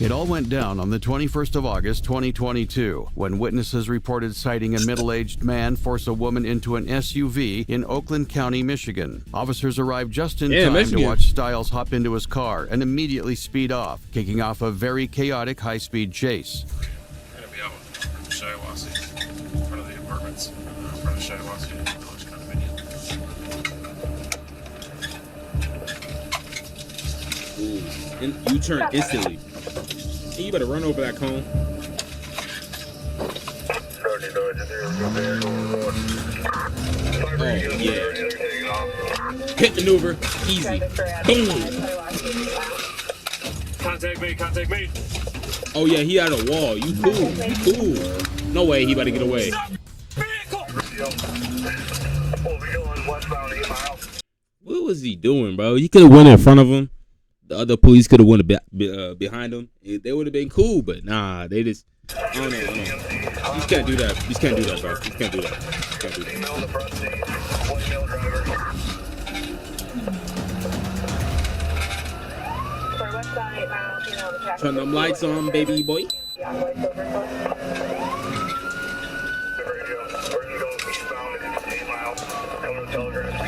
It all went down on the 21st of August, 2022, when witnesses reported sighting a middle-aged man force a woman into an SUV in Oakland County, Michigan. Officers arrived just in time to watch Stiles hop into his car and immediately speed off, kicking off a very chaotic high-speed chase. Gonna be out in Shiawassee, in front of the apartments, in front of Shiawassee Village condominium. Ooh, and you turn instantly. Hey, you better run over that cone. Oh, yeah. Hit maneuver. Easy. Boom. Contact me. Oh, yeah, he had a wall. You cool. No way he about to get away. What was he doing, bro? He could have went in front of him. The other police could have went behind them. They would have been cool, but nah, they just, I don't know. You just can't do that. You just can't do that, bro. You just can't do that. Turn them lights on, baby boy.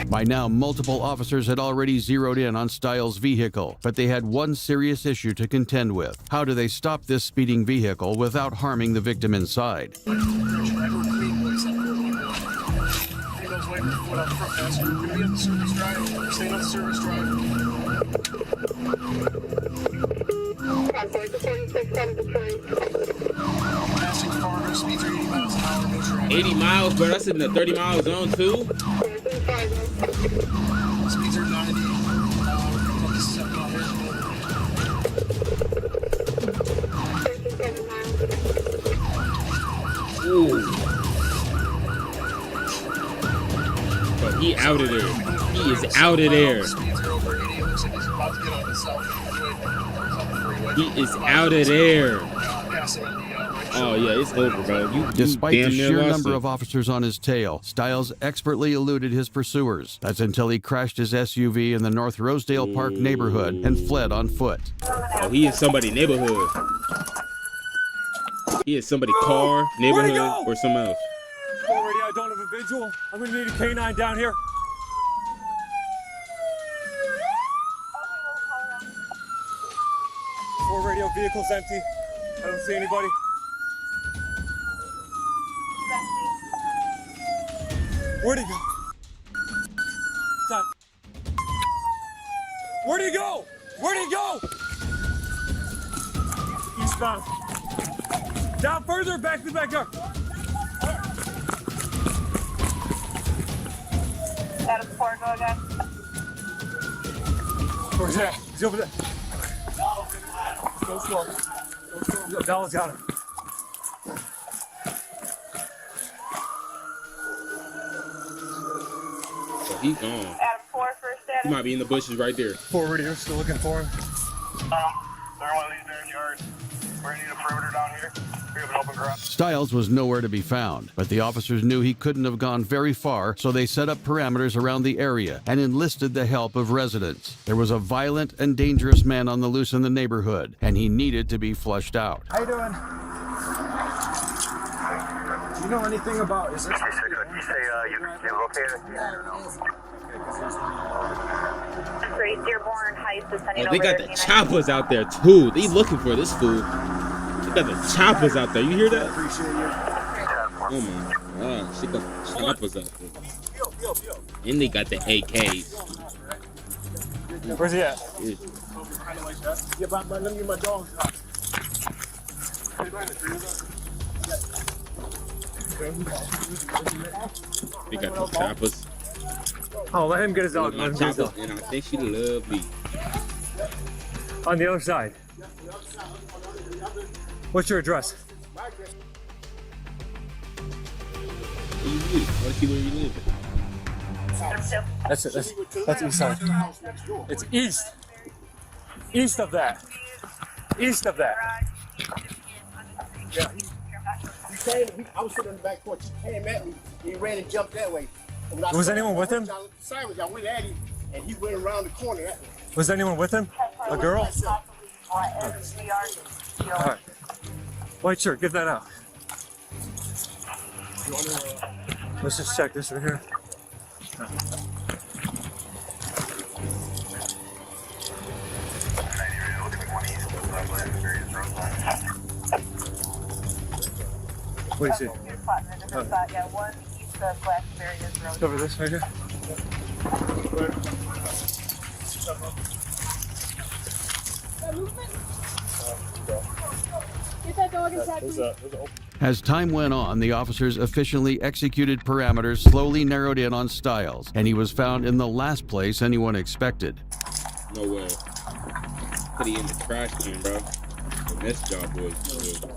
By now, multiple officers had already zeroed in on Stiles' vehicle, but they had one serious issue to contend with. How do they stop this speeding vehicle without harming the victim inside? Passing farther, speeds are 80 miles an hour. Make sure 80 miles, bro. That's in the 30-mile zone, too. speeds are 90. This is out here. Ooh. But he out of there. He is out of there. Speeds are over 80. Looks like he's about to get on the south freeway. He is out of there. Passing on the Oh, yeah, it's over, bro. Despite the sheer number of officers on his tail, Stiles expertly eluded his pursuers. That's until he crashed his SUV in the North Rosedale Park neighborhood and fled on foot. Oh, he is somebody's neighborhood. He is somebody's car, neighborhood, or something else. Already, I don't have a visual. I'm gonna need a canine down here. Four radio vehicles empty. I don't see anybody. Where'd he go? Done. Where'd he go? Where'd he go? Eastbound. Down further, back to the backyard. Adam 4, go again. Where's that? He's over there. Go slow. Go slow. Dallas got him. He's gone. Adam 4, first status. He might be in the bushes right there. Forward here, still looking for him. They're one of these backyards. We're gonna need a perimeter down here. We have an open garage. Stiles was nowhere to be found, but the officers knew he couldn't have gone very far, so they set up parameters around the area and enlisted the help of residents. There was a violent and dangerous man on the loose in the neighborhood, and he needed to be flushed out. How you doing? Do you know anything about, is this? You located? Great Dearborn Heights is sending Oh, they over got their the canine. choppers out there too. They looking for this fool. They got the choppers out there. You hear that? Appreciate you. Oh my god, she got the choppers out there. And they got the AKs. Where's he at? Yeah. Yeah, but let me get my dogs out. They got the choppers. Oh, let him get his dog. My Let him get his choppers, dog. and I think she love me. On the other side. What's your address? Where you live? What where you live? That's it. That's east side. It's east. East of that. East of that. Yeah, he came, I was sitting on the back porch, he came at me, he ran and jumped that way. And when I Was saw anyone him, with him? I went at him, and he went around the corner at me. Was anyone with him? A girl? All right. White shirt, get that out. Let's just check this right here. What do you see? Yeah, one east of Glastonbury is road. Cover this right here. Get that dog inside, please. As time went on, the officers efficiently executed parameters slowly narrowed in on Stiles, and he was found in the last place anyone expected. No way. Put he in the trash can, bro. And this job was good.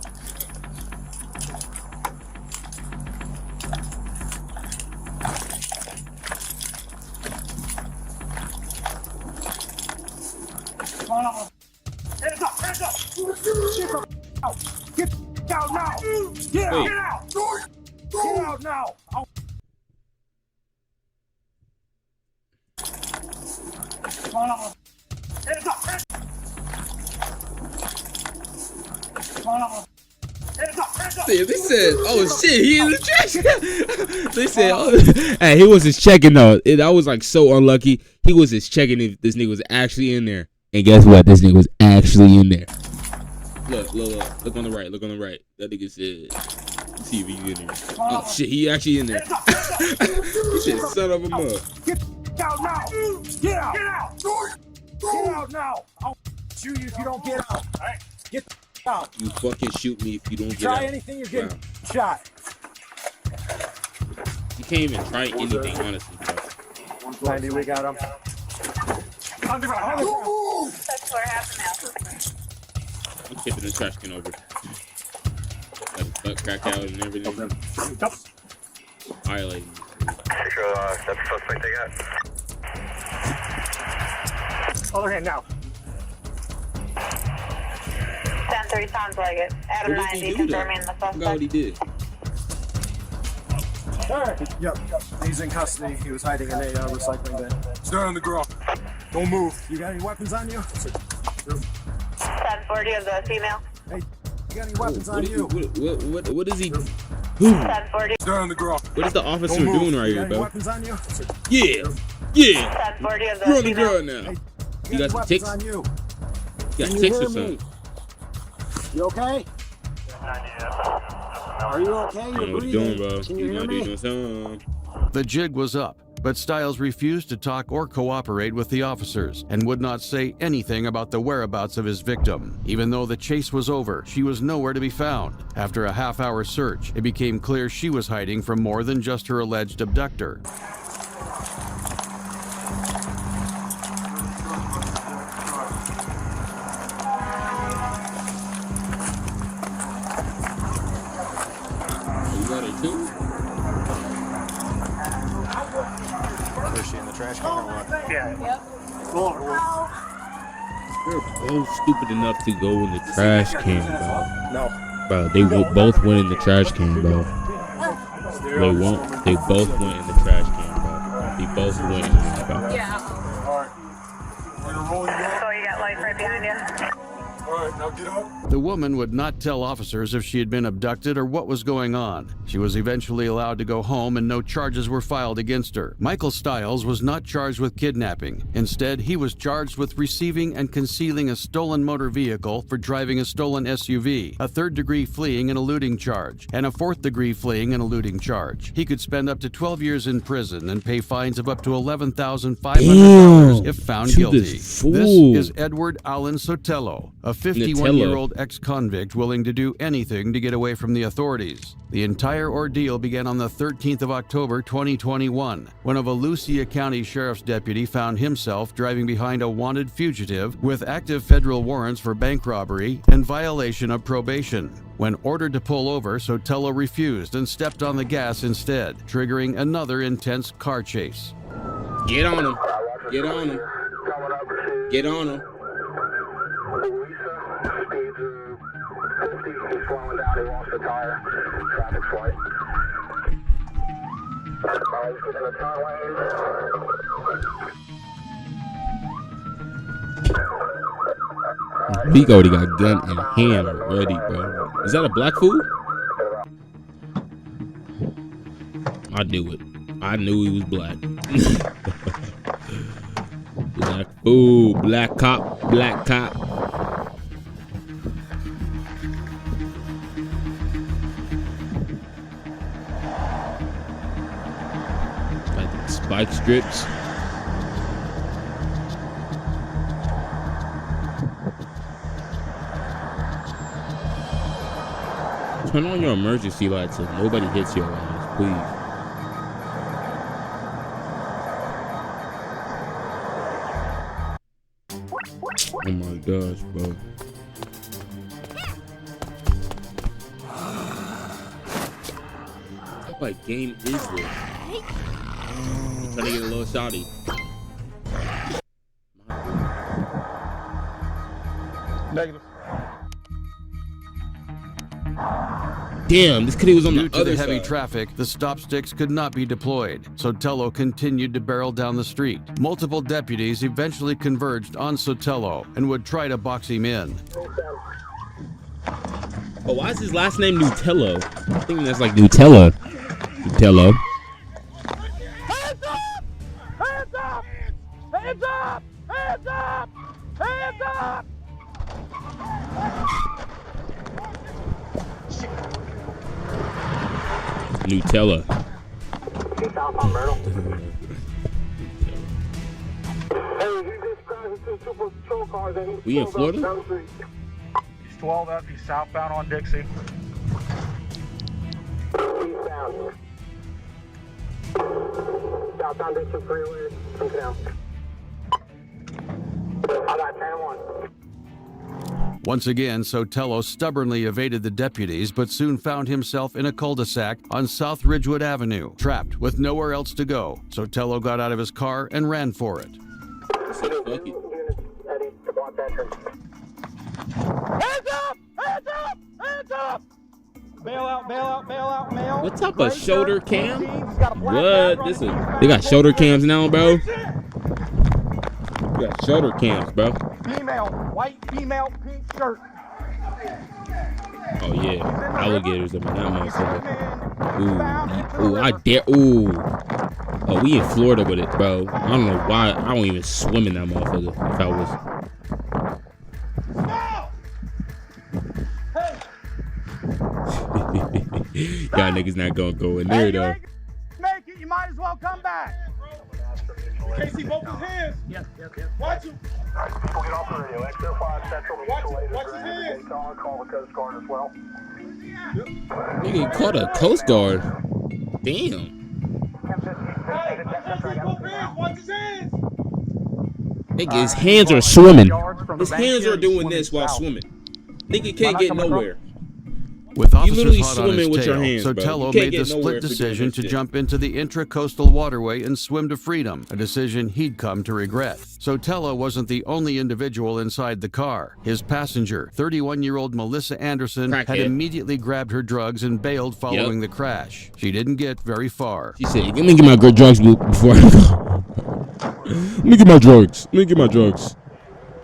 Hands up! Hands up! Get out now! Get out! Wait. Get out! Get out now! Hands up! Hands up! They said, oh shit, he in the trash can. They said, oh. Hey, he was just checking though. I was like so unlucky. He was just checking if this nigga was actually in there. And guess what? This nigga was actually in there. Look on the right. Look on the right. That nigga said, let's see if he's in there. Oh shit, he actually in there. He said, son of a mug. Get out now! Get out! Get out! Get out now! I'll shoot you if you don't get out. All right, get out. You fucking shoot me if you don't get Try out. anything, you're getting shot. You can't even try anything, honestly, bro. 190, we got him. That's what happened now. I'm tipping the trash can over. Let his butt crack out and everything. Violating. That's the suspect they got. Other hand now. 10-3 sounds like it. Adam What did he 90 do confirming though? the I forgot what suspect. he did. Yep. He's in custody. He was hiding in a recycling bin. Stand on the ground. Don't move. You got any weapons on you? 1040 of the female. Hey, you got any weapons on you? What is he? 1040. Stand on the ground. What is the officer Don't move. doing right You here, got any bro? weapons on you? Yeah. 1040 of the You're on the female. ground now. Hey, You got some ticks? on you? You got Can you ticks or hear me? something? You okay? Are you okay? I You're don't know what you're breathing. doing, bro. Can you hear might be me? doing something. The jig was up, but Stiles refused to talk or cooperate with the officers and would not say anything about the whereabouts of his victim. Even though the chase was over, she was nowhere to be found. After a half-hour search, it became clear she was hiding from more than just her alleged abductor. You got it too? Is she in the trash can or what? They're both stupid enough to go in the trash can, bro. No. Bro, they both went in the trash can, bro. They won't. They both went in the trash can, bro. They both went in there, bro. So you got lights right behind you. All right, now get up. The woman would not tell officers if she had been abducted or what was going on. She was eventually allowed to go home and no charges were filed against her. Michael Stiles was not charged with kidnapping. Instead, he was charged with receiving and concealing a stolen motor vehicle for driving a stolen SUV, a third-degree fleeing and eluding charge, and a fourth-degree fleeing and eluding charge. He could spend up to 12 years in prison and pay fines of up to $11,500 if found to guilty. this This fool. is Edward Allen Sotelo, a 51-year-old ex-convict willing to do anything to get away from the authorities. The entire ordeal began on the 13th of October 2021, when a Volusia County Sheriff's deputy found himself driving behind a wanted fugitive with active federal warrants for bank robbery and violation of probation. When ordered to pull over, Sotelo refused and stepped on the gas instead, triggering another intense car chase. Get on him. Get on him. Get on him. He's slowing down, he lost the tire. Traffic's white. Alright, he's in the turn lane. He already got gun in hand already, bro. Is that a black food? I knew it. I knew he was black. Black food, black cop, black cop. Like the spike strips. Turn on your emergency lights so nobody hits your ass, please. Oh my gosh, bro. What game is this? I'm trying to get a little shotty. Negative. Damn, this kid was on Due the to other the heavy side. traffic, the stop sticks could not be deployed, Sotelo continued to barrel down the street. Multiple deputies eventually converged on Sotelo and would try to box him in. Oh, why is his last name Nutello? I think that's like Nutella. Nutello. Hands up! Hands up! Hands up! Hands up! Hands up! Nutella. We in Florida? He's 12 up. He's southbound on Dixie. Eastbound. Southbound Dixie Freeway. Come down. I got 10-1. Once again, Sotelo stubbornly evaded the deputies, but soon found himself in a cul-de-sac on South Ridgewood Avenue, trapped with nowhere else to go. Sotelo got out of his car and ran for it. Fuck it. Eddie, to block that entrance. Hands up! Hands up! Hands up! Bail out, bail out, bail out, mail. What type of shoulder cam? What? This is, they got shoulder cams now, bro. You got shoulder cams, bro. Female, white female, pink shirt. Oh yeah, alligators up in that motherfucker. Ooh, I dare. Ooh. Oh, we in Florida with it, bro. I don't know why. I don't even swim in that motherfucker. If I was. Y'all niggas not gonna go in there though. Make it, you might as well come back. Can't see both his hands. Yep. Watch him. People get off the radio. X05 Central. Watch his hands. Call the Coast Guard as well. Nigga caught a Coast Guard. Damn. Hey, I can't see both hands. Watch his hands. Nigga, his hands are swimming. His hands are doing this while swimming. Nigga can't get nowhere. With You literally officers hot on swimming his with your tail, hands, bro. You Sotelo can't made get the nowhere split for doing decision this to shit. jump into the intracoastal waterway and swim to freedom, a decision he'd come to regret. Sotelo wasn't the only individual inside the car. His passenger, 31-year-old Melissa Anderson, had Crackhead. immediately grabbed her drugs and bailed following the crash. She didn't get very far. She said, let me get my good drugs before I go. Let me get my drugs. Let me get my drugs.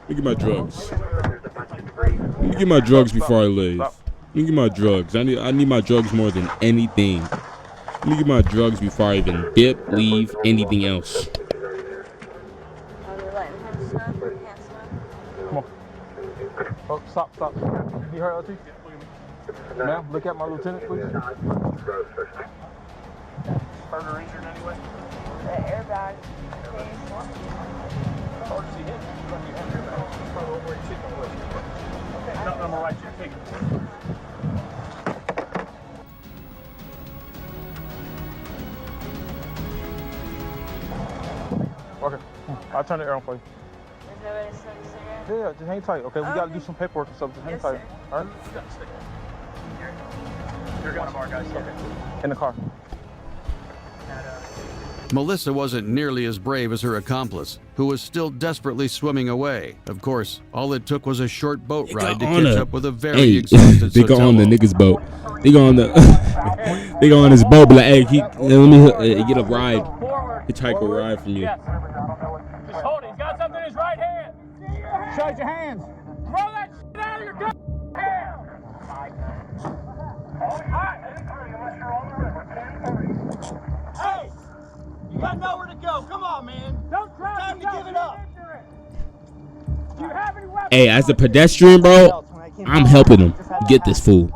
Let me get my drugs. Let me get my drugs before I leave. Let me get my drugs. I need my drugs more than anything. Let me get my drugs before I even dip, leave, anything else. Come on. Oh, stop. You heard LT? Ma'am, look at my lieutenant, please. Hurt or injured in any way? Airbag. I'm all right. Take it. Okay, I'll turn the air on for you. Is there a way to smoke a cigarette? Yeah, just hang tight, okay? We gotta do some paperwork and stuff. Just hang Yes, tight. sir. All right? You're one of our guys. Okay. In the car. Melissa wasn't nearly as brave as her accomplice, who was still desperately swimming away. Of course, all it took was a short boat ride to catch up with a very exhausted They go on the Sotelo. nigga's boat. They go on the they go on his boat, be like, hey, let me get a ride. Hitchhike a ride from you. Just hold it. He's got something in his right hand. Show your hands. Throw that Hey, as a pedestrian, bro, I'm helping him get this fool.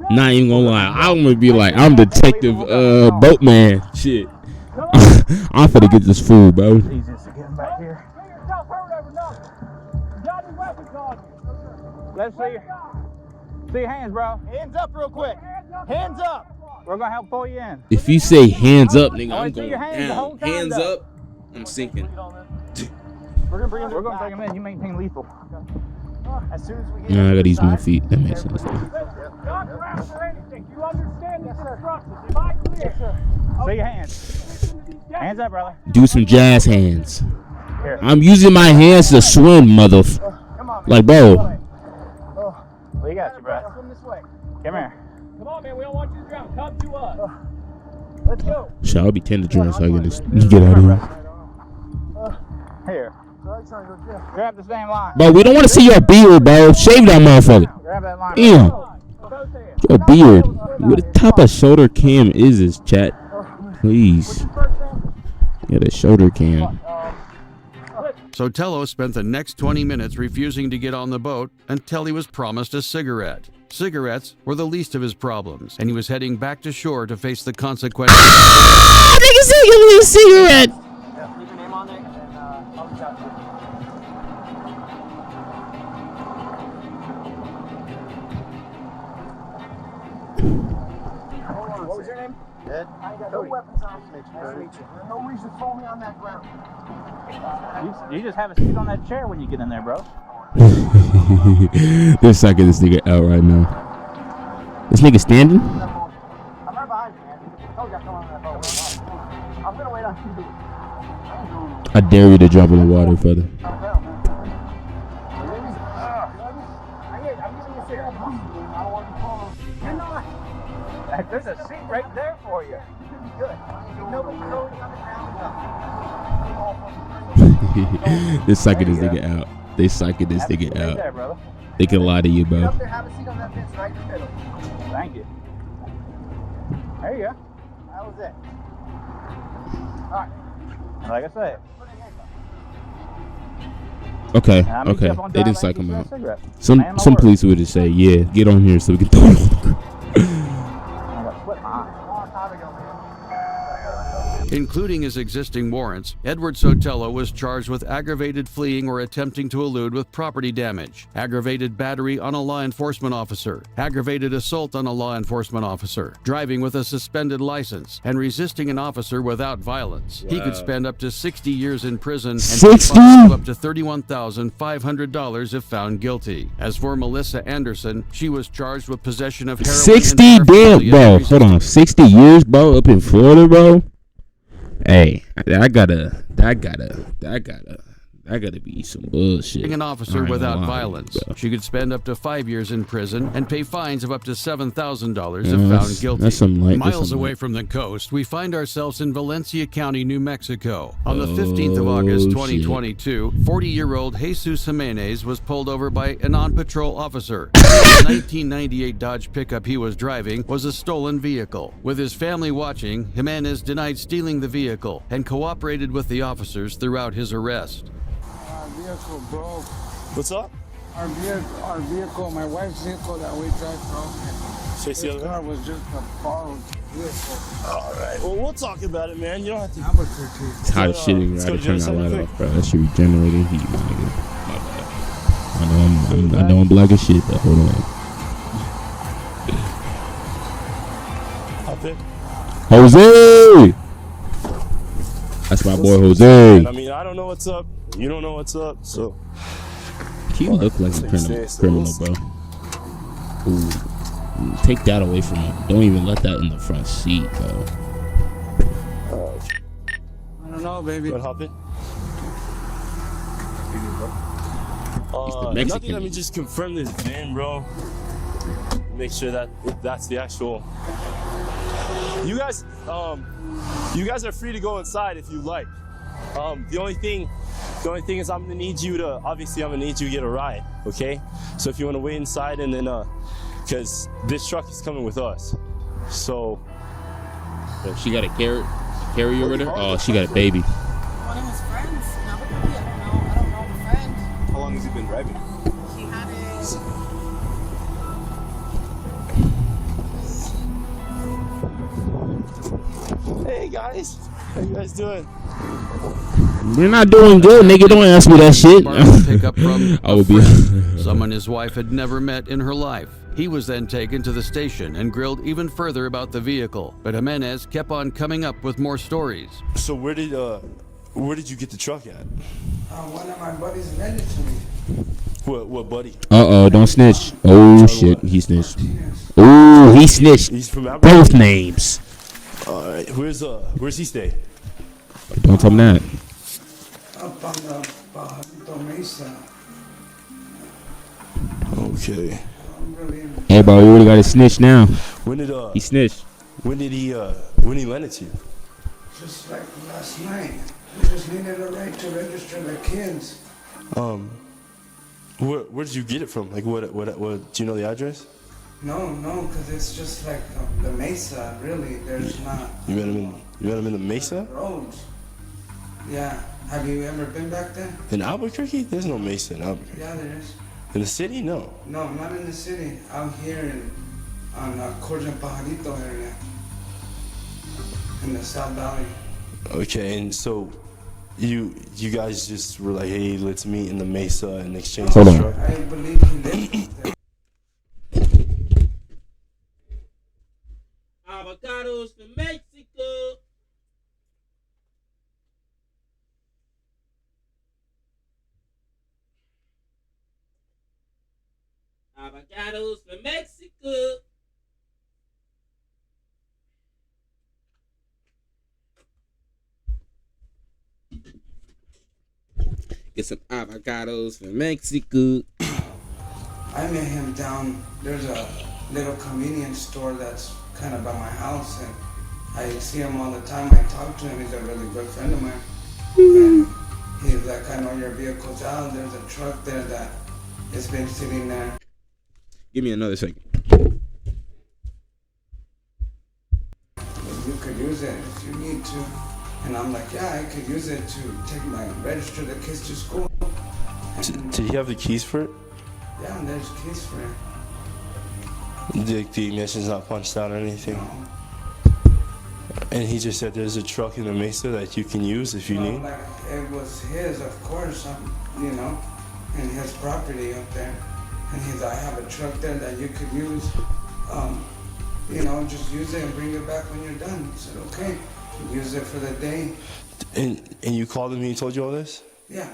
Not even gonna lie, I'm gonna be like, I'm detective boatman. Shit, I'm finna get this fool, bro. Easiest to get him back here. Let's see your hands, bro. Hands up real quick. Hands up. We're gonna help pull you in. If you say hands up, nigga, I'm see going your hands the whole down. time, Hands though. up, I'm sinking. We're gonna bring him in. You maintain lethal. As soon as we get Nah, I gotta use my feet. That makes sense. Not crash or anything. You understand the instructions. Am I clear? See your hands. Hands up, brother. Do some jazz hands. Here. I'm using my hands to swim, mother. Like, bro. We got you, bro. Swim this way. Come here. Come on, man. We don't want you to drown. Come to us. Let's go. Shit, I'll be tender drinking so I can just get out of here. Here. Grab the same line. Bro, we don't want to see your beard, bro. Shave that motherfucker. Grab that line. Damn. Your beard. What type of shoulder cam is this, chat? Please. Get a shoulder cam. Sotelo spent the next 20 minutes refusing to get on the boat until he was promised a cigarette. Cigarettes were the least of his problems, and he was heading back to shore to face the consequences. Ah, nigga said give me a cigarette. Yeah, leave your name on there, and then I'll reach out to you. What was your name? Ed. I got no weapons on. Nice to meet you. There's no reason to throw me on that ground. You just have a seat on that chair when you get in there, bro. They're sucking this nigga out right now. This nigga standing? I'm right behind you, man. I told you I'm coming on that boat. I'm gonna wait on you. I dare you to jump in the water, brother. There's a seat right there for you. They're sucking this nigga out. They sucking this nigga Right there, out. brother. They can lie to you, bro. Up there, have a seat on that bench right in the middle. Thank you. There you go. That was it. Like I said. Okay, How many okay. step on They didn't drive psych lanes him is out. that cigarette? Some Man, my some word. police would just say, yeah, get on here so we can throw it on the ground. I got sweat in my eye. Including his existing warrants, Edward Sotelo was charged with aggravated fleeing or attempting to elude with property damage, aggravated battery on a law enforcement officer, aggravated assault on a law enforcement officer, driving with a suspended license, and resisting an officer without violence. He could spend up to 60 years in prison and 60? fined up to $31,500 if found guilty. As for Melissa Anderson, she was charged with possession of heroin 60 and damn, paraphernalia bro. and Hold on, 60 years, bro, up in Florida, bro. Hey, that gotta be some bullshit. an officer I ain't without gonna lie, violence. bro. She could spend up to 5 years in prison and pay fines of up to $7,000 Yeah, if that's- found guilty. that's some light- that's Miles some away light. from the coast, we find ourselves in Valencia County, New Mexico. On the 15th of August, Oh, 2022, 40-year-old Jesus Jimenez was pulled over by a non-patrol officer. The 1998 Dodge pickup he was driving was a stolen vehicle. With his family watching, Jimenez denied stealing the vehicle and cooperated with the officers throughout his arrest. Our vehicle broke. What's up? Our vehicle, my wife's vehicle that we drive broke. Chase the This other car one. was just a borrowed vehicle. All right. Well, we'll talk about it, man. You don't have to. Albuquerque. It's hot as shit in here. I Let's had go to turn to that light Jensen off, bro. That shit regenerating heat, my nigga. My bad. I know I'm black as shit, but hold on. Hop in. Jose! That's my boy Jose. And I mean, I don't know what's up. You don't know what's up, so. He look like a criminal, bro. Ooh. Take that away from him. Don't even let that in the front seat, bro. I don't know, baby. You wanna hop in? Mexican. Nothing. Let me just confirm this VIN, bro. Make sure that that's the actual. You guys are free to go inside if you like. The only thing is I'm gonna need you to get a ride, okay? So if you want to wait inside and then because this truck is coming with us, so. Bro, she got a carrier with her? Oh, she got a baby. One of his friends in Albuquerque. I don't know the friend. How long has he been driving? Hey guys, how you guys doing? We're not doing good, nigga. Don't ask me that shit. Pick up from I would be someone his wife had never met in her life. He was then taken to the station and grilled even further about the vehicle. But Jimenez kept on coming up with more stories. So where did you get the truck at? One of my buddies lent it to me. What buddy? Don't snitch. Oh shit, he snitched. Oh, he snitched. He's from Alabama. Both names. Alright, where's he stay? Don't tell him that. Up on the Bajito Mesa. Okay. Hey, bro, you already got to snitch now. When did he snitched? When he lend it to you? Just like last night. We just needed a right to register the kids. Where did you get it from? Like what do you know the address? No, because it's just like the Mesa, really. There's not You met him in the Mesa? roads. Yeah. Have you ever been back there? In Albuquerque? There's no Mesa in Albuquerque. Yeah, there is. In the city? No. No, not in the city. Out here on Corjan Pajarito area. In the South Valley. Okay, and so you guys just were like, hey, let's meet in the Mesa and exchange Hold the on. truck? I believe he lived there. Avocados from Mexico. Avocados from Mexico. Get some avocados from Mexico. I met him down, there's a little convenience store that's kind of by my house, and I see him all the time. I talk to him, he's a really good friend of mine. And he's like, I know your vehicle's out, there's a truck there that has been sitting there. Give me another second. You could use it if you need to. And I'm like, yeah, I could use it to register the kids to school. Did he have the keys for it? Yeah, and there's keys for it. The ignition's not punched out or anything? No. And he just said there's a truck in the Mesa that you can use if you No, need? like, it was his, of course, you know, and his property up there. And he's, I have a truck there that you could use, you know, just use it and bring it back when you're done. I said, okay, use it for the day. And you called him and he told you all this? Yeah.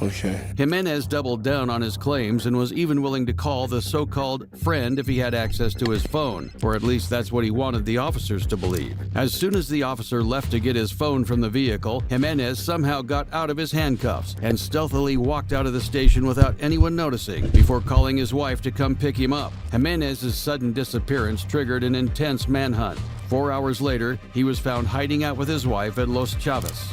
Okay. Jimenez doubled down on his claims and was even willing to call the so-called friend if he had access to his phone, or at least that's what he wanted the officers to believe. As soon as the officer left to get his phone from the vehicle, Jimenez somehow got out of his handcuffs and stealthily walked out of the station without anyone noticing before calling his wife to come pick him up. Jimenez's sudden disappearance triggered an intense manhunt. 4 hours later, he was found hiding out with his wife at Los Chavas.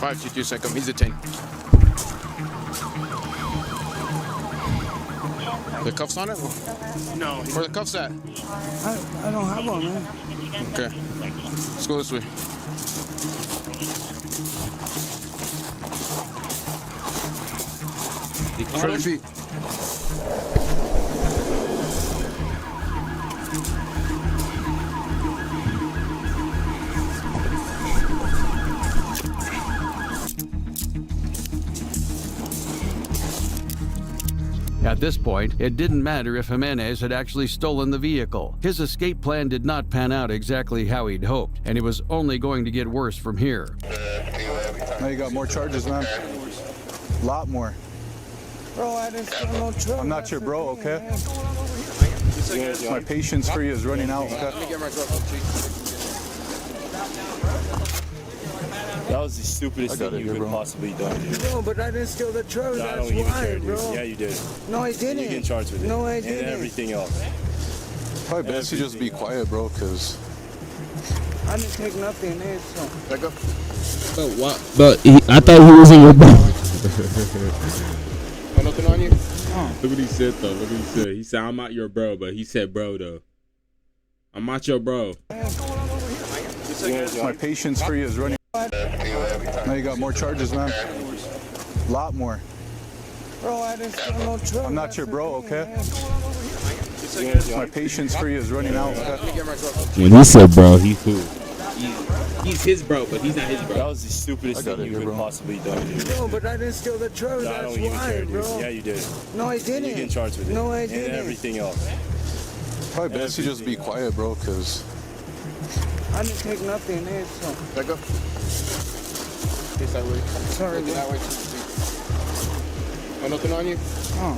Five, 2, second. He's detained. The cuffs on it? No. Where are the cuffs at? I don't have one, man. Okay. Let's go this way. Show your feet. At this point, it didn't matter if Jimenez had actually stolen the vehicle. His escape plan did not pan out exactly how he'd hoped, and it was only going to get worse from here. Now you got more charges, man. A lot more. Bro, I didn't steal no truck. I'm not your bro, okay? My patience for you is running out, okay? Let me get my truck. That was the stupidest got thing it you here, could bro. possibly done, dude. No, but I didn't steal the truck. No, I That's don't even why, care, dude. bro. Yeah, you did. No, I didn't. You get charged with it. No, I And didn't. everything else. Probably best to just be quiet, bro, because I didn't take nothing, eh? So. Back up. But what? I thought he was in your bro. Got nothing on you? Look what he said though. Look what he said. He said I'm not your bro, but he said bro though. I'm not your bro. My patience for you is running. Now you got more charges, man. A lot more. Bro, I didn't steal no drugs. I'm not your bro, okay? My patience for you is running out. Okay? When he said bro, he's cool. He's his bro, but he's not his bro. That was the stupidest thing you could possibly done, dude. No, but I didn't steal the drugs. I don't even care, dude. Yeah, you did. No, I didn't. You get charged with it. No, I didn't. And everything else. Probably best you just be quiet, bro, because... I didn't take nothing, eh? So. Back up. Face that way. Sorry, Look that way too. Oh, nothing on you? Oh.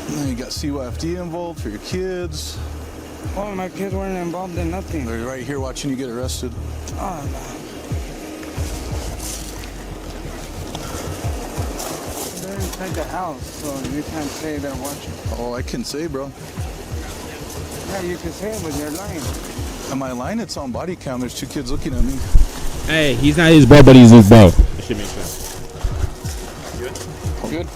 And then you got CYFD involved for your kids. Oh, my kids weren't involved in nothing. They're right here watching you get arrested. Oh, no. They're inside the house, so you can't say they're watching. Oh, I can say, bro. Yeah, you can say it, but you're lying. Am I lying? It's on body cam. There's 2 kids looking at me. Hey, he's not his bro, but he's his bro. That should make sense. Good?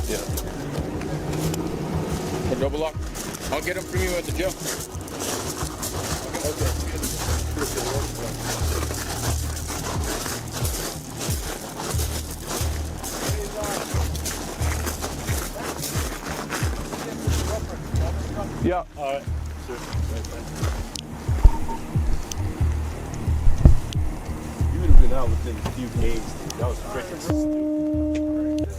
Yeah. For double lock. I'll get him from you at the jail. Yeah. All right. Sure. You would have been out within a few days. That was freaking stupid.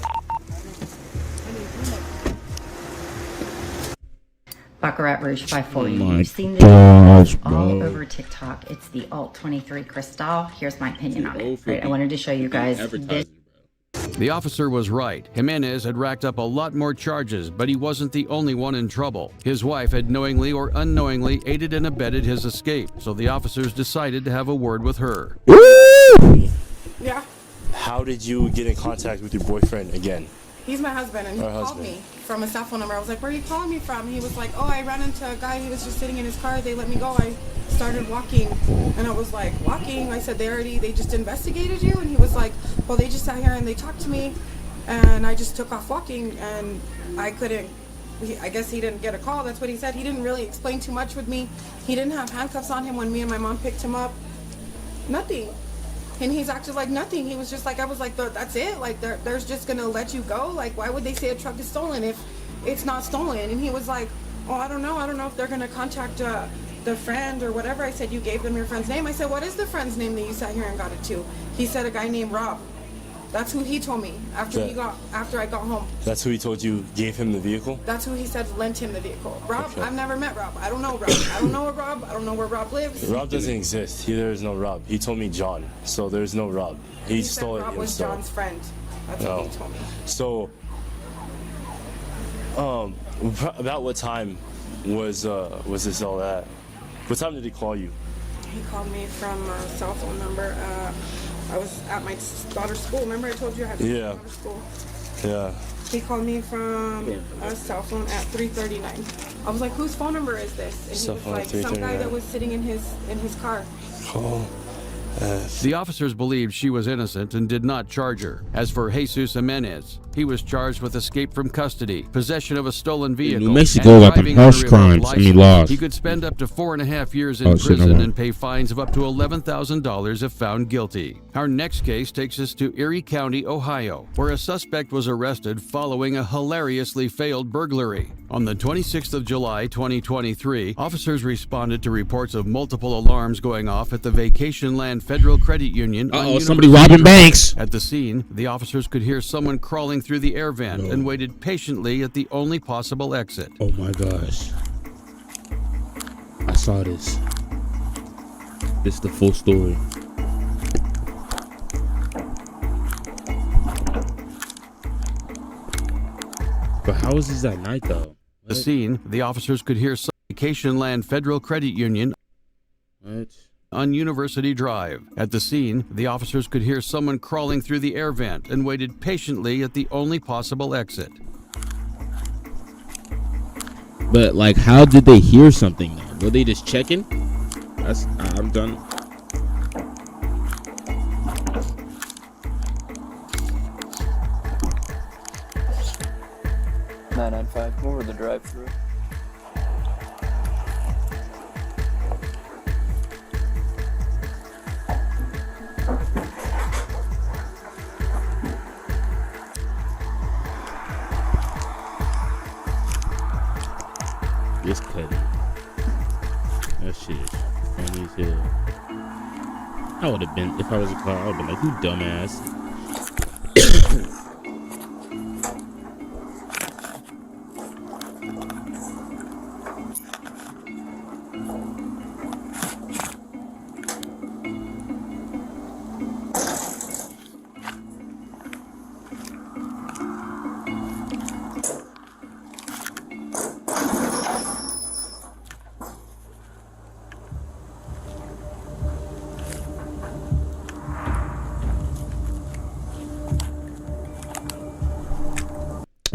Baccarat Rouge 540. Oh my You've seen this gosh, all bro. over TikTok. It's the Alt 23 Cristal. Here's my opinion on it. Right, I wanted to show you guys this. The officer was right. Jimenez had racked up a lot more charges, but he wasn't the only one in trouble. His wife had knowingly or unknowingly aided and abetted his escape, so the officers decided to have a word with her. Yeah, How did you get in contact with your boyfriend again? he's my husband, and he called me from a cell phone number. I was like, where are you calling me from? He was like, oh, I ran into a guy. He was just sitting in his car. They let me go. I started walking, and I was like, walking? I said, they just investigated you? And he was like, well, they just sat here and they talked to me, and I just took off walking, and I couldn't. I guess he didn't get a call. That's what he said. He didn't really explain too much with me. He didn't have handcuffs on him when me and my mom picked him up. Nothing. And he's acted like nothing. He was just like, I was like, that's it? Like, they're just going to let you go? Like, why would they say a truck is stolen if it's not stolen? And he was like, oh, I don't know. I don't know if they're going to contact the friend or whatever. I said, you gave them your friend's name. I said, what is the friend's name that you sat here and got it to? He said a guy named Rob. That's who he told me after I got home. That's who he told you gave him the vehicle? That's who he said lent him the vehicle. Rob, okay. I've never met Rob. I don't know Rob. I don't know Rob. I don't know where Rob lives. Rob doesn't exist. There is no Rob. He told me John, so there's no Rob. He stole said Rob it was himself. John's friend. That's what he told me. So, about what time was this all at? What time did he call you? He called me from a cell phone number. I was at my daughter's school. Remember I told you I had to go to my daughter's school? Yeah. He called me from a cell phone at 3:39. I was like, whose phone number is this? And he was like, some guy that was sitting in his car. Oh. The officers believed she was innocent and did not charge her. As for Jesus Jimenez, he was charged with escape from custody, possession of a stolen vehicle, New Mexico got them harsh crimes. Laws. He could spend up to 4.5 years in prison and pay fines of up to $11,000 if found guilty. Our next case takes us to Erie County, Ohio, where a suspect was arrested following a hilariously failed burglary. On the 26th of July, 2023, officers responded to reports of multiple alarms going off at the Vacation Land Federal Credit Union. Somebody robbing banks. At the scene, the officers could hear someone crawling through the air vent and waited patiently at the only possible exit. Oh my gosh. I saw this. This is the full story. But how is this at night though? At the scene, the officers could hear Vacation Land Federal Credit Union on University Drive. At the scene, the officers could hear someone crawling through the air vent and waited patiently at the only possible exit. But like, how did they hear something though? Were they just checking? I'm done. 995. Come over to the drive-thru. This cutting. That shit is funny as hell. I would have been, if I was a car, I would have been like, you dumbass.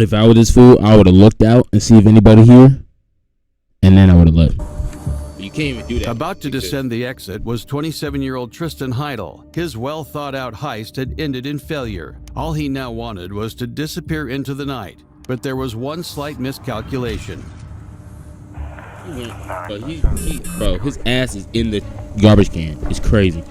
If I were this fool, I would have looked out and see if anybody here, and then I would have left. You can't even do that. About to descend the exit was 27-year-old Tristan Heidel. His well-thought-out heist had ended in failure. All he now wanted was to disappear into the night. But there was one slight miscalculation. Bro, his ass is in the garbage can. It's crazy.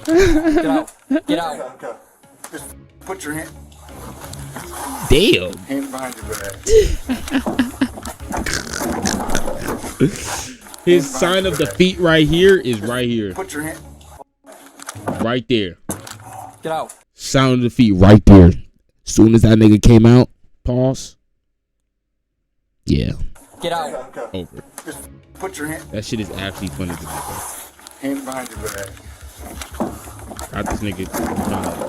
Get out. Get out. Okay. Just put your hand. Damn. Hand behind your back. His sign of the feet right here is right here. Put your hand. Right there. Get out. Sign of the feet right there. Soon as that nigga came out, pause. Yeah. Get out. Okay. Over. Just put your hand. That shit is actually funny to me. Hand behind your back. Got this nigga trying to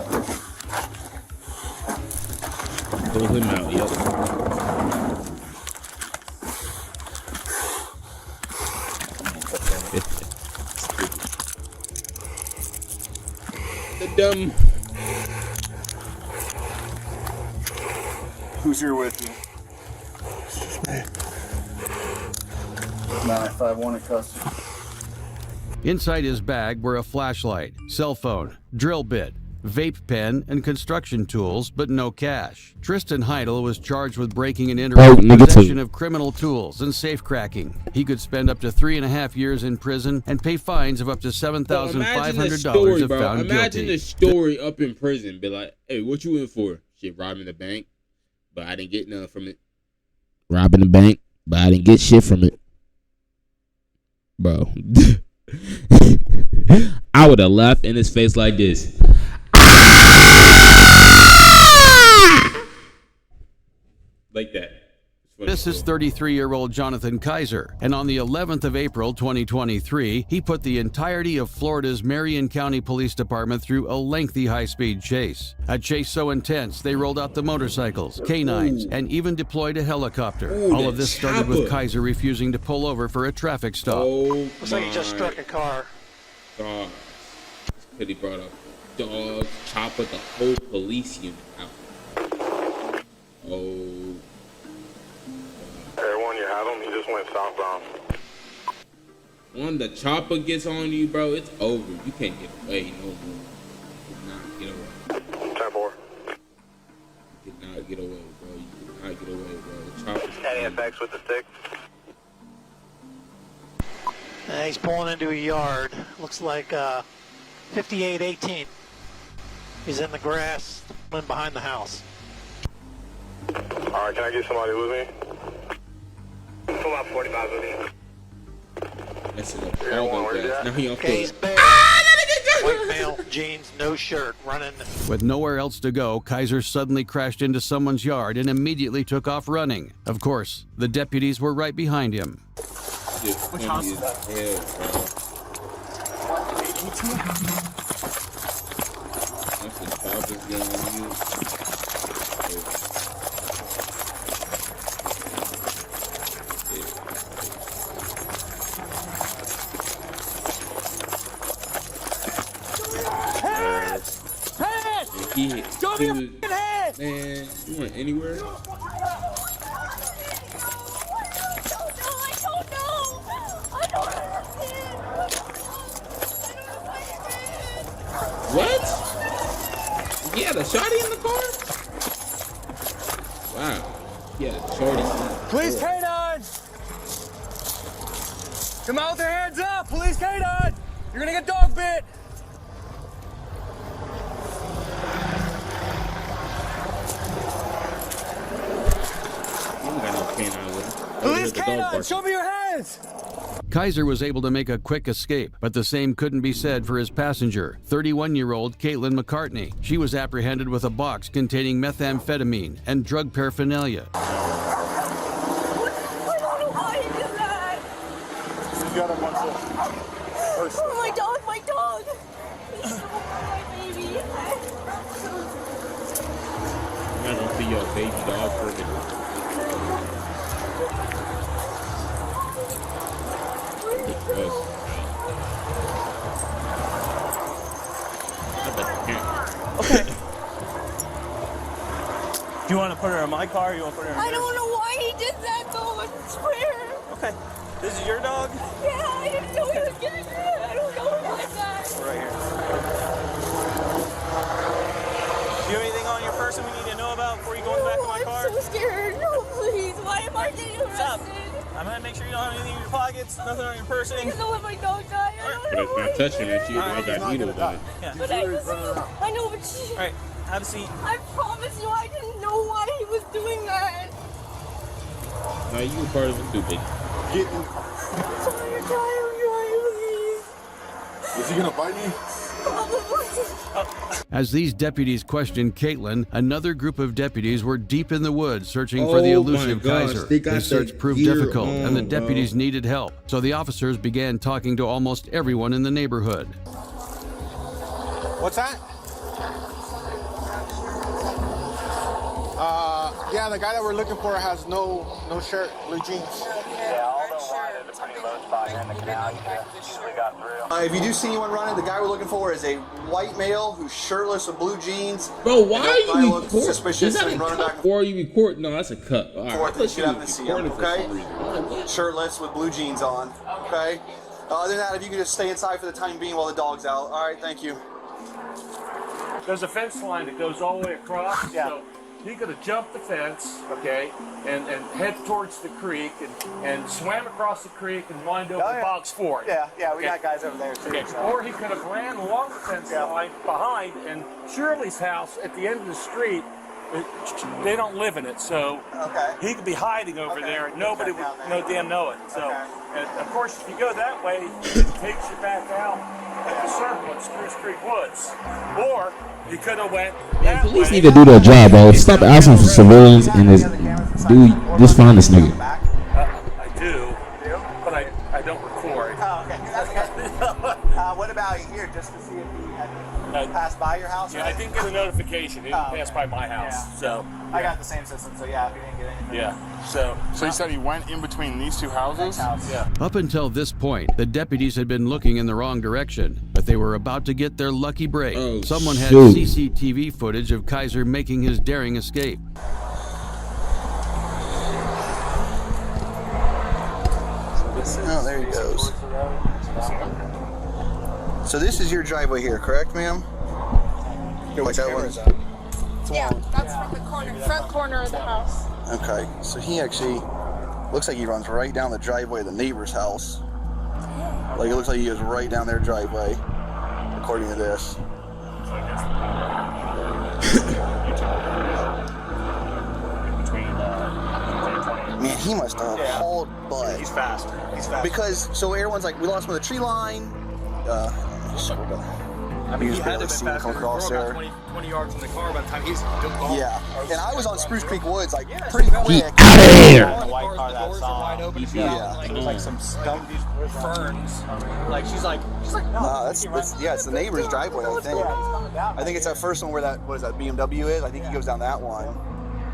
pull him out, yep. The dumb. Who's here with you? 951 in custody. Inside his bag were a flashlight, cell phone, drill bit, vape pen, and construction tools, but no cash. Tristan Heidel was charged with breaking and entering, possession of criminal tools, and safecracking. He could spend up to 3.5 years in prison and pay fines of up to $7,500 if found guilty. Imagine the story up in prison. Be like, hey, what you in for? Shit, robbing the bank, but I didn't get none from it. Robbing the bank, but I didn't get shit from it. Bro. I would have laughed in his face like this. Like that. This is 33-year-old Jonathan Kaiser, and on the 11th of April 2023, he put the entirety of Florida's Marion County Police Department through a lengthy high-speed chase. A chase so intense, they rolled out the motorcycles, canines, and even deployed a helicopter. All of this started with Kaiser refusing to pull over for a traffic stop. Looks like he just struck a car. God. He brought a dog, chopper, the whole police unit out. Oh. Everyone, you have him. He just went southbound. When the chopper gets on you, bro, it's over. You can't get away no more. You cannot get away. 10-4. You cannot get away, bro. You cannot get away, bro. The chopper's Any effects with the stick? He's pulling into a yard. Looks like 5818. He's in the grass behind the house. Alright, can I get somebody with me? Pull out 45 with me. That's it. Now he on foot. He's bare. White male, jeans, no shirt, running. With nowhere else to go, Kaiser suddenly crashed into someone's yard and immediately took off running. Of course, the deputies were right behind him. Which hospital? Show me your hands! Man, you went anywhere? What? He had a shorty in the car? Wow. He had a shorty. Police canine! Come out with their hands up! Police canine! You're gonna get dog bit! Police canine! Show me your hands! Kaiser was able to make a quick escape, but the same couldn't be said for his passenger, 31-year-old Caitlin McCartney. She was apprehended with a box containing methamphetamine and drug paraphernalia. I don't know why he did that. You got a bunch of person. Oh, my dog, my dog. He's so my baby. I'm not gonna see your baby dog for a minute. Okay. Do you want to put her in my car or you want to put her in I yours? don't know why he did that, though. I swear. Okay. This is your dog? Yeah, I didn't know he was getting that. I don't know like that. Right here. Do you have anything on your person we need to know about before you go back to my car? I'm so scared. No, please. Why am I getting Stop. arrested? I'm going to make sure you don't have anything in your pockets, nothing on your person. I don't know if my dog died. I don't But know it's why not he touching did it. She might got needles on it. Yeah. But I know, but she... All right, have a seat. I promise you, I didn't know why he was doing that. No, you were part of it too, baby. Get in. Sorry, I'm trying, please. Is he gonna bite me? As these deputies questioned Caitlin, another group of deputies were deep in the woods searching for the elusive Kaiser. Their search proved difficult, and the deputies needed help. So the officers began talking to almost everyone in the neighborhood. What's that? Yeah, the guy that we're looking for has no shirt, blue jeans. Yeah, all the line in between those five and the canal usually got through. If you do see anyone running, the guy we're looking for is a white male who's shirtless with blue jeans. Bro, why are you recording? Suspicious Is that and a running cut? back Or are you recording? No, that's a cut. All right, and forth. I thought You you have were to see him, recording for okay? some reason. Shirtless with blue jeans on, okay? Other than that, if you can just stay inside for the time being while the dog's out. All right, thank you. There's a fence line that goes all the way across. Yeah. So he could have jumped the fence, okay, and head towards the creek and swam across the creek and wind over to Box Ford. Yeah, we got guys over there too. Okay. So. Or he could have ran along the fence line behind, and Shirley's house at the end of the street, they don't live in it, so he could be hiding over there and nobody would know it. So, and of course, if you go that way, it takes you back out at the circle at Spruce Creek Woods. Or you could have went that Police way. need to do their job, bro. Stop asking for civilians and just find this nigga. I do, but I don't record. Oh, okay. What about here, just to see if he had passed by your house? Yeah, I didn't get a notification. He didn't pass by my house, so. I got the same system, so yeah, if he didn't get anything. Yeah, so you said he went in between these two houses? Yeah. Up until this point, the deputies had been looking in the wrong direction, but they were about to get their lucky break. Someone had CCTV footage of Kaiser making his daring escape. Oh, there he goes. So this is your driveway here, correct, ma'am? Like that one? Yeah, that's from the corner, front corner of the house. Okay, so he actually looks like he runs right down the driveway of the neighbor's house. Like it looks like he goes right down their driveway, according to this. Man, he must have hauled butt. He's fast. He's fast. Because, so everyone's like, we lost him on the tree line. I mean, he he was had barely to seeing been him fast. come across there. 20 yards from the car by the time he's gone. Yeah, and I was on Spruce Creek Woods, like, pretty quick. Out of here! The white car that saw. Yeah. There's like some stump ferns. Like, she's like, no, that's it's the neighbor's driveway, I think. I think it's that first one where that, what is that, BMW is? I think he goes down that one.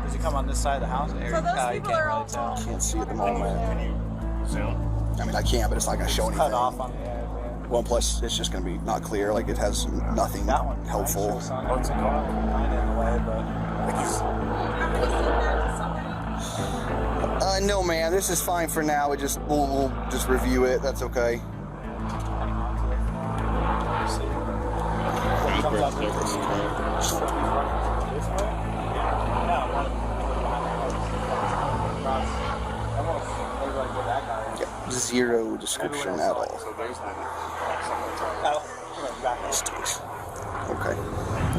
does he come on this side of the house? So those people are all tall. Can't see at the moment. Can you zoom? I mean, I can, but it's not going to show anything. Cut off on the Well, plus it's just going to be not clear. Like it has nothing helpful. No, man. This is fine for now. We'll just review it. That's okay. Yeah, zero description at all. Okay.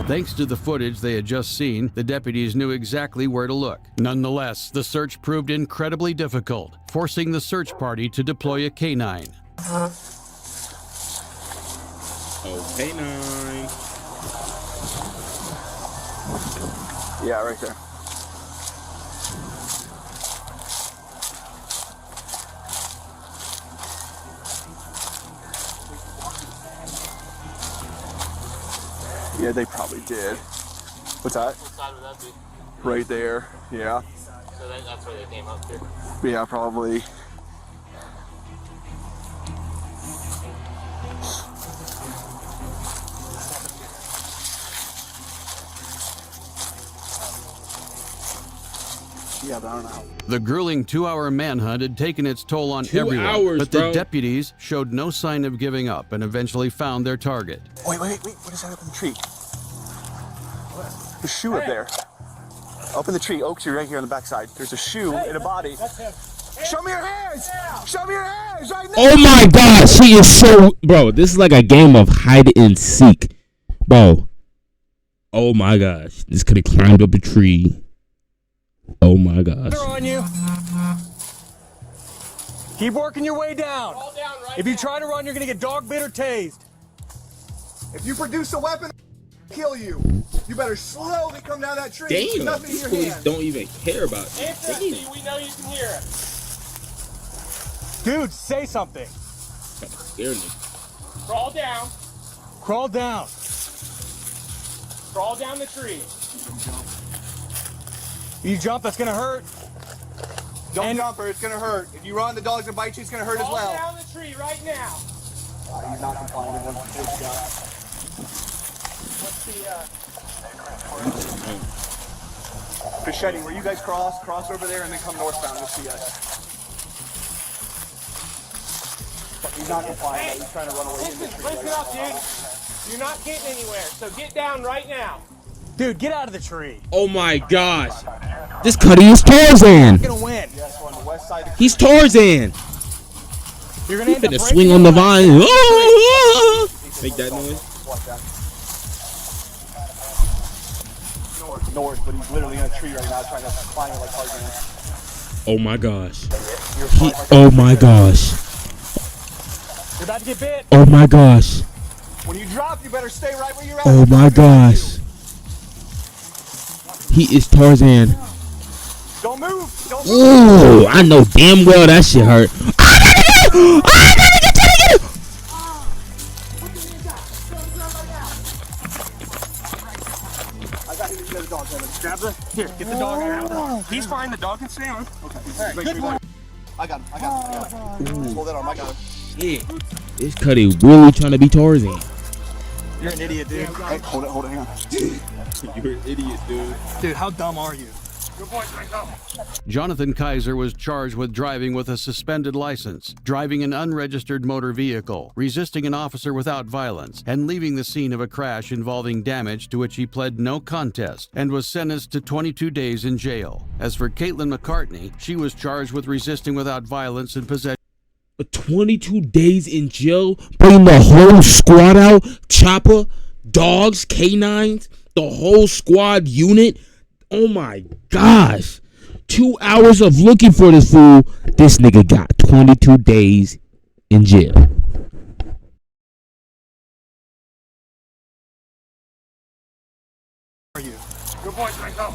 Thanks to the footage they had just seen, the deputies knew exactly where to look. Nonetheless, the search proved incredibly difficult, forcing the search party to deploy a canine. Oh, canine. Yeah, right there. Yeah, they probably did. What's that? What side would that be? Right there, yeah. So that's where they came up to? Yeah, probably. Yeah, but I don't know. The grueling 2-hour manhunt had taken its toll on 2 everyone, hours, but the deputies showed no sign of giving up and eventually found their target. Wait, what is that up in the tree? The shoe up there. Up in the tree, oak tree right here on the backside. There's a shoe and a body. Show me your hands! Show me your hands right now! Oh my gosh, he is so... Bro, this is like a game of hide and seek. Bro. Oh my gosh. This could have climbed up a tree. Oh my gosh. They're on you. Keep working your way down. If you try to run, you're going to get dog bit or tased. If you produce a weapon, kill you. You better slowly come down that tree. Damn, Nothing in these your police hand. don't even care about it. Damn. We know you can hear it. Dude, say something. Scare niggas. Crawl down. Crawl down. Crawl down the tree. You jump, that's gonna hurt. Don't jump or it's gonna hurt. If you run, the dog's gonna bite you, it's gonna hurt as well. Crawl down the tree right now. You're not complying with one What's the, Fischetti, where you guys cross over there and then come northbound, you'll see us. He's not complying, he's trying to run away. Listen up, dude. You're not getting anywhere, so get down right now. Dude, get out of the tree. Oh my gosh. This Cuddy is Tarzan. You're gonna win. He's Tarzan. You're gonna end up swing on the vine. Make that noise. North, but he's literally in a tree right now trying to climb it like Tarzan. Oh my gosh. Oh my gosh. You're about to get bit. Oh my gosh. When you drop, you better stay right where you're at. Oh my gosh. He is Tarzan. Don't move. Don't move. Ooh, I know damn well that shit hurt. I gotta get it. I got him to get the dog. Grab the. Here, get the dog out. He's fine. The dog can stay on. Okay. Good boy. I got him. Just hold that arm. I got him. Yeah. This Cuddy really trying to be Tarzan. You're an idiot, dude. Hey, hold it, hang on. You're an idiot, dude. Dude, how dumb are you? Good boy, go. Jonathan Kaiser was charged with driving with a suspended license, driving an unregistered motor vehicle, resisting an officer without violence, and leaving the scene of a crash involving damage to which he pled no contest and was sentenced to 22 days in jail. As for Caitlin McCartney, she was charged with resisting without violence and possession. 22 days in jail, bringing the whole squad out, chopper, dogs, canines, the whole squad unit. Oh my gosh. 2 hours of looking for this fool. This nigga got 22 days in jail. Good boy, go.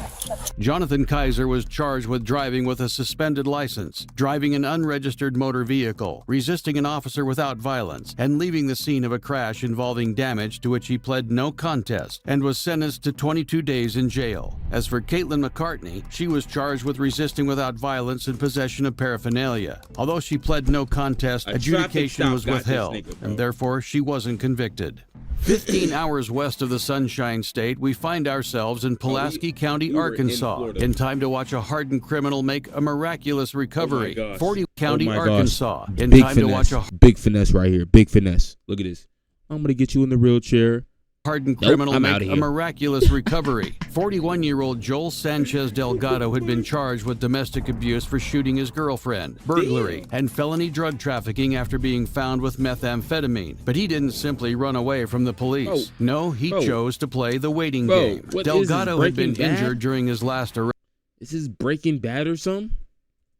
Jonathan Kaiser was charged with driving with a suspended license, driving an unregistered motor vehicle, resisting an officer without violence, and leaving the scene of a crash involving damage to which he pled no contest and was sentenced to 22 days in jail. As for Caitlin McCartney, she was charged with resisting without violence and possession of paraphernalia. Although she pled no contest, adjudication was withheld, and therefore she wasn't convicted. 15 hours west of the Sunshine State, we find ourselves in Pulaski County, Arkansas, in time to watch a hardened criminal make a miraculous recovery. 40 County, Arkansas, in time to watch a big finesse right here. Big finesse. Look at this. I'm gonna get you in the wheelchair. Hardened criminal make a miraculous recovery. 41-year-old Joel Sanchez Delgado had been charged with domestic abuse for shooting his girlfriend, burglary, and felony drug trafficking after being found with methamphetamine. But he didn't simply run away from the police. No, he chose to play the waiting game. Delgado had been injured during his last arrest. Is this Breaking Bad or something?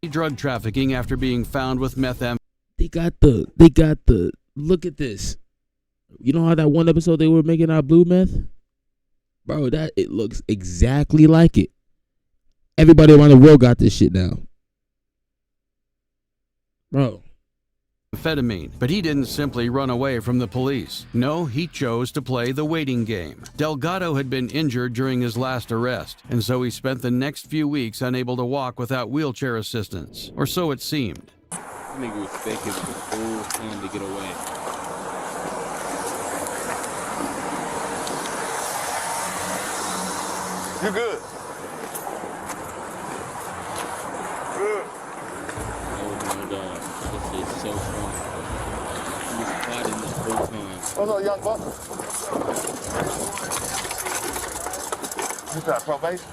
Drug trafficking after being found with methamphetamine. They got the, look at this. You know how that one episode they were making out blue meth? Bro, it looks exactly like it. Everybody around the world got this shit now. Bro. Amphetamine, but he didn't simply run away from the police. No, he chose to play the waiting game. Delgado had been injured during his last arrest, and so he spent the next few weeks unable to walk without wheelchair assistance, or so it seemed. I think he was faking the whole time to get away. You good? Good. Oh my God, this is so funny. He was plotting this whole time. What's up, young buck? You got probation?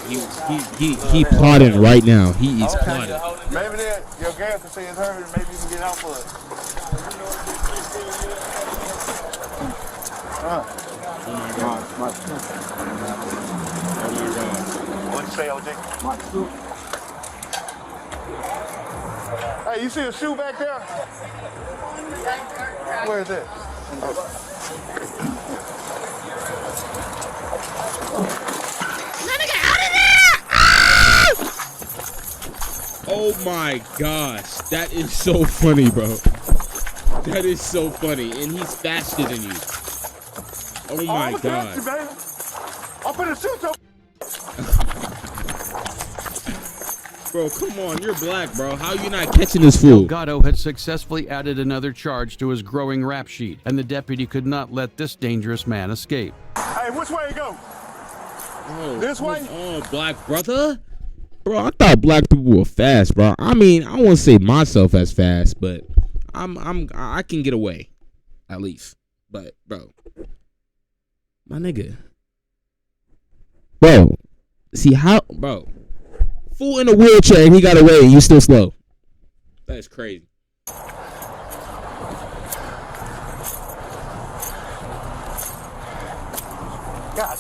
Yeah, he plotting right now. He is plotting. Maybe your gas can say it's hurt, and maybe you can get out for it. What'd you say, OJ? Hey, you see a shoe back there? Where is it? Oh my gosh, that is so funny, bro. That is so funny, and he's faster than you. Oh my God. I'm finna shoot you. Bro, come on, you're black, bro. How you not catching this fool? Delgado had successfully added another charge to his growing rap sheet, and the deputy could not let this dangerous man escape. Hey, which way you go? Oh, this way? Oh, black brother? Bro, I thought black people were fast, bro. I mean, I won't say myself as fast, but I can get away, at least. But, bro, my nigga, bro, see how, bro, fool in a wheelchair and he got away and you still slow. That is crazy. God.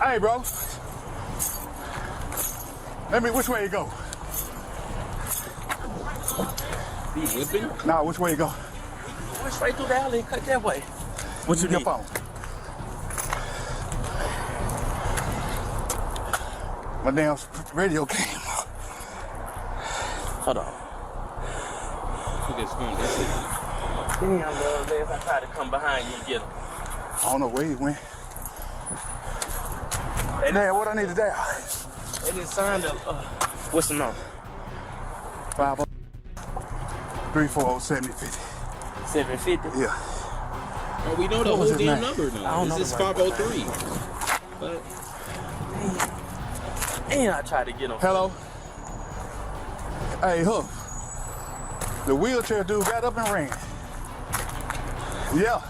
Hey, bro. Which way you go? He whipping? Nah, which way you go? Went straight through the alley and cut that way. What's your phone? My damn radio came. Hold on. Look at his phone. That's it. Damn, bro. If I try to come behind you and get him. I don't know where he went. Hey, Dad, what I need today? They didn't sign the, what's the number? 503407050. 750? Yeah. Oh, we know the whole damn number now. This is 503. But and I tried to get him. Hello? Hey, Hook. The wheelchair dude got up and ran. Yeah.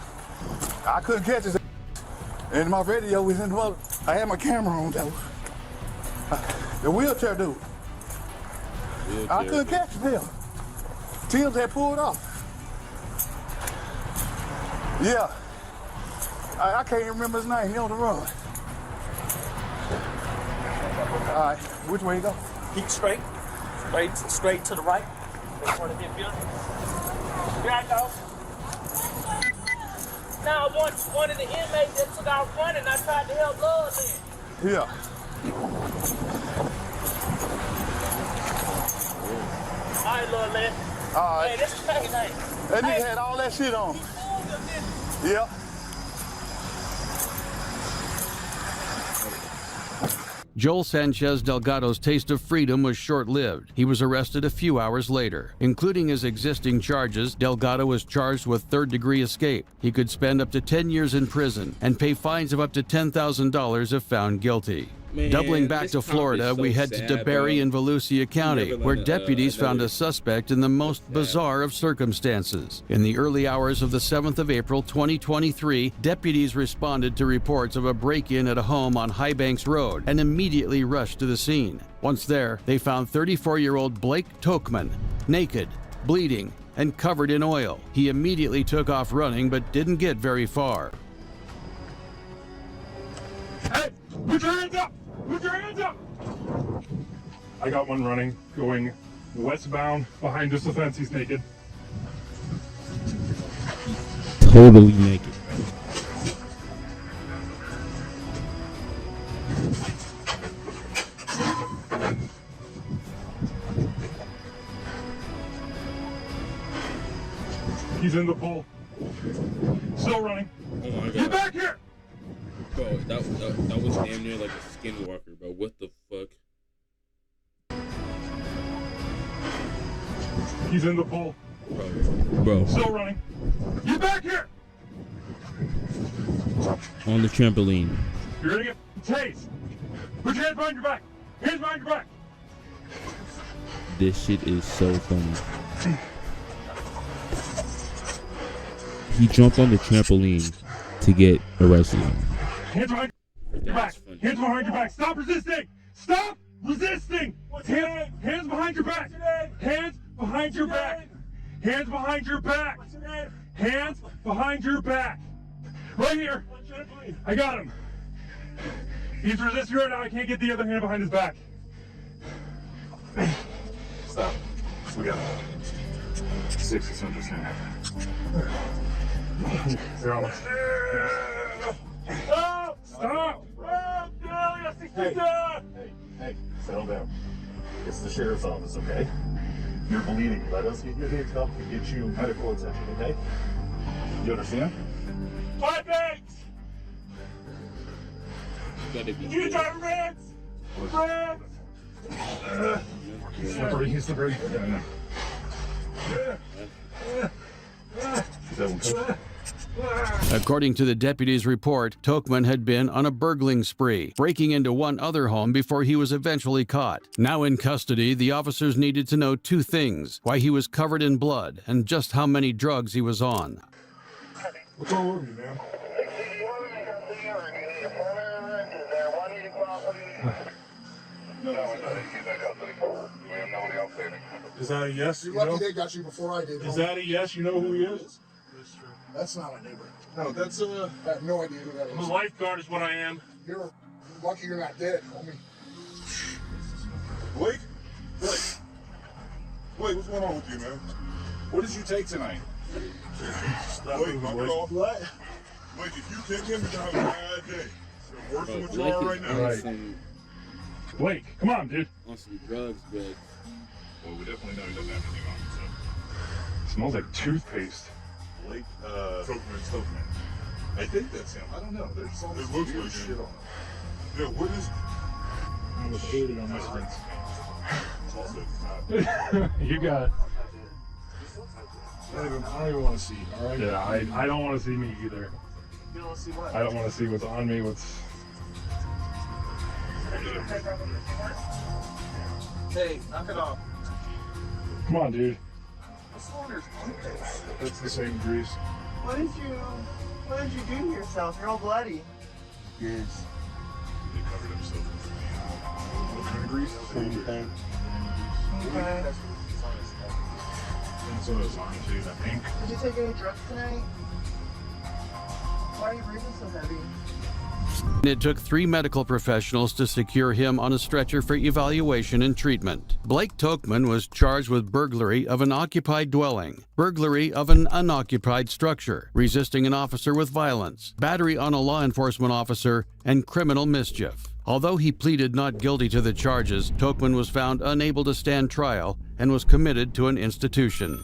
I couldn't catch his ass. And my radio was in the mother. I had my camera on though. The wheelchair dude. I couldn't catch him. Tim's had pulled off. Yeah. I can't even remember his name. He on the run. All right. Which way you go? Keep straight. Straight to the right. Here I go. Now, one of the inmates that took out running, I tried to help Lord then. Yeah. All right, Lord, man. All right. Hey, this is fucking nice. That nigga had all that shit on. Yeah. Joel Sanchez Delgado's taste of freedom was short-lived. He was arrested a few hours later. Including his existing charges, Delgado was charged with third-degree escape. He could spend up to 10 years in prison and pay fines of up to $10,000 if found guilty. Man, doubling back to Florida, we head to DeBerry in Volusia County, where deputies found a suspect in the most bizarre of circumstances. In the early hours of the 7th of April, 2023, deputies responded to reports of a break-in at a home on High Banks Road and immediately rushed to the scene. Once there, they found 34-year-old Blake Tokman, naked, bleeding, and covered in oil. He immediately took off running but didn't get very far. Hey, put your hands up! Put your hands up! I got one running, going westbound behind this fence. He's naked. Totally naked. He's in the pool. Still running. Oh my God. Get back here! Bro, that was damn near like a skinwalker, bro. What the fuck? He's in the pool. Bro. Still running. Get back here! On the trampoline. You're gonna get tased. Put your hands behind your back. Hands behind your back. This shit is so funny. He jumped on the trampoline to get arrested. Hands behind your back. Hands behind your back. Stop resisting. Stop resisting. Hands behind your back. Hands behind your back. Hands behind your back. Hands behind your back. Right here. I got him. He's resisting right now. I can't get the other hand behind his back. Stop. We got 60 cents. You're almost. Stop! Stop! Hey, settle down. It's the sheriff's office, okay? You're bleeding. Let us get you handcuffed and get you medical attention, okay? You understand? 5 bags! You driver hands! Hands! He's slippery. According to the deputy's report, Tokman had been on a burgling spree, breaking into one other home before he was eventually caught. Now in custody, the officers needed to know 2 things: why he was covered in blood and just how many drugs he was on. What's wrong with you, man? Is that a yes? You're lucky they got you before I did. Is that a yes? You know who he is? That's not my neighbor. No, that's I have no idea who that is. I'm a lifeguard is what I am. You're lucky you're not dead, homie. Blake, what's going on with you, man? What did you take tonight? Blake, knock it off. What? Blake, if you kick him, you're gonna have a bad day. It's worse than what you Blake are is right now. on some, Blake, come on, dude. on some drugs, but Well, we definitely know he doesn't have anything on him, so. Smells like toothpaste. Blake, Tokman. I think that's him. I don't know. There's all this weird shit on him. Yeah, what is... I was 80 on this thing. You got it. I don't even want to see, all right? Yeah, I don't want to see me either. You don't want to see what? I don't want to see what's on me, what's... Hey, knock it off. Come on, dude. That's the same grease. What did you do to yourself? You're all bloody. Yes. He covered himself in what kind of grease? Same thing. Okay. And so his arm too, that pink. Did you take any drugs tonight? Why are you breathing so heavy? It took 3 medical professionals to secure him on a stretcher for evaluation and treatment. Blake Tokman was charged with burglary of an occupied dwelling, burglary of an unoccupied structure, resisting an officer with violence, battery on a law enforcement officer, and criminal mischief. Although he pleaded not guilty to the charges, Tokman was found unable to stand trial and was committed to an institution.